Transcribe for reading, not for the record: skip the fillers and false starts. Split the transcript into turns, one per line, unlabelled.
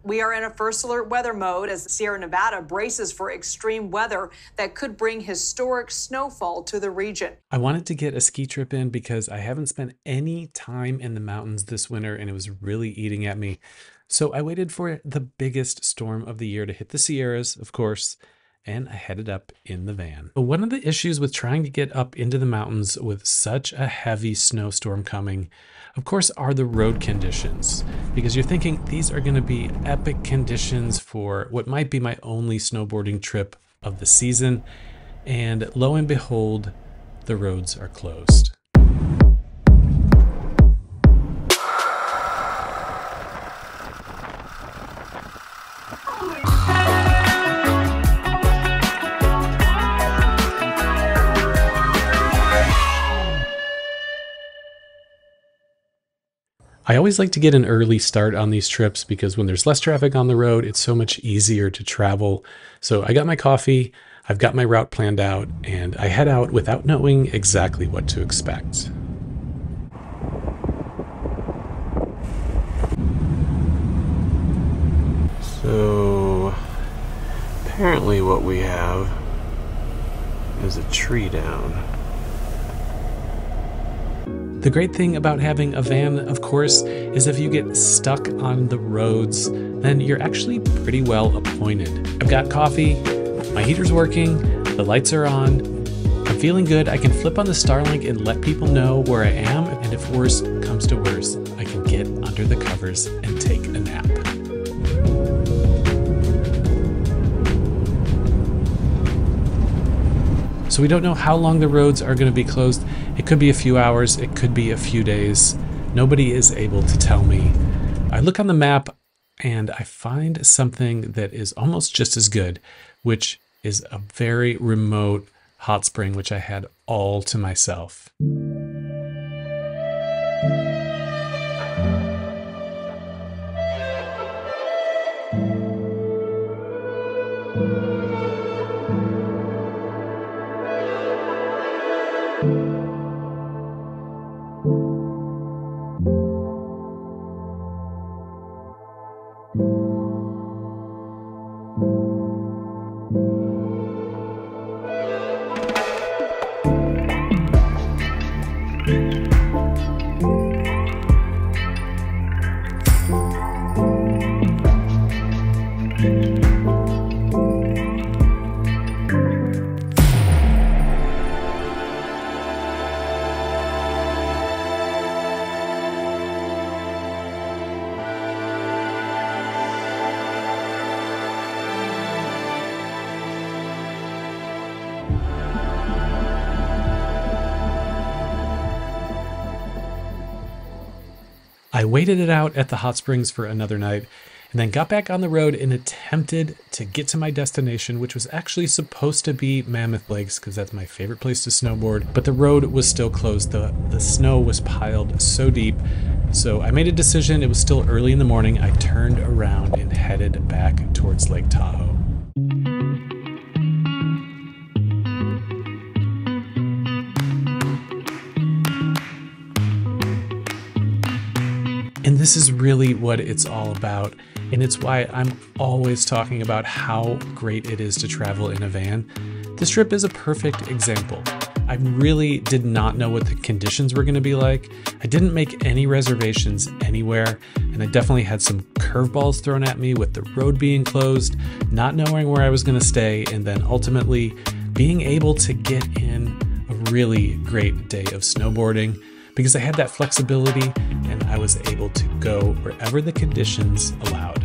We are in a first alert weather mode as Sierra Nevada braces for extreme weather that could bring historic snowfall to the region.
I wanted to get a ski trip in because I haven't spent any time in the mountains this winter and it was really eating at me. So I waited for the biggest storm of the year to hit the Sierras, of course, and I headed up in the van. But one of the issues with trying to get up into the mountains with such a heavy snowstorm coming, of course, are the road conditions, because you're thinking these are going to be epic conditions for what might be my only snowboarding trip of the season. And lo and behold, the roads are closed. I always like to get an early start on these trips because when there's less traffic on the road, it's so much easier to travel. So I got my coffee, I've got my route planned out, and I head out without knowing exactly what to expect. So apparently what we have is a tree down. The great thing about having a van, of course, is if you get stuck on the roads, then you're actually pretty well appointed. I've got coffee, my heater's working, the lights are on, I'm feeling good. I can flip on the Starlink and let people know where I am, and if worse comes to worse, I can get under the covers and take a nap. So we don't know how long the roads are going to be closed. It could be a few hours, it could be a few days. Nobody is able to tell me. I look on the map and I find something that is almost just as good, which is a very remote hot spring, which I had all to myself. I waited it out at the hot springs for another night and then got back on the road and attempted to get to my destination, which was actually supposed to be Mammoth Lakes because that's my favorite place to snowboard, but the road was still closed. The snow was piled so deep. So I made a decision. It was still early in the morning. I turned around and headed back towards Lake Tahoe. And this is really what it's all about. And it's why I'm always talking about how great it is to travel in a van. This trip is a perfect example. I really did not know what the conditions were going to be like. I didn't make any reservations anywhere, and I definitely had some curveballs thrown at me with the road being closed, not knowing where I was going to stay, and then ultimately being able to get in a really great day of snowboarding because I had that flexibility and I was able to go wherever the conditions allowed.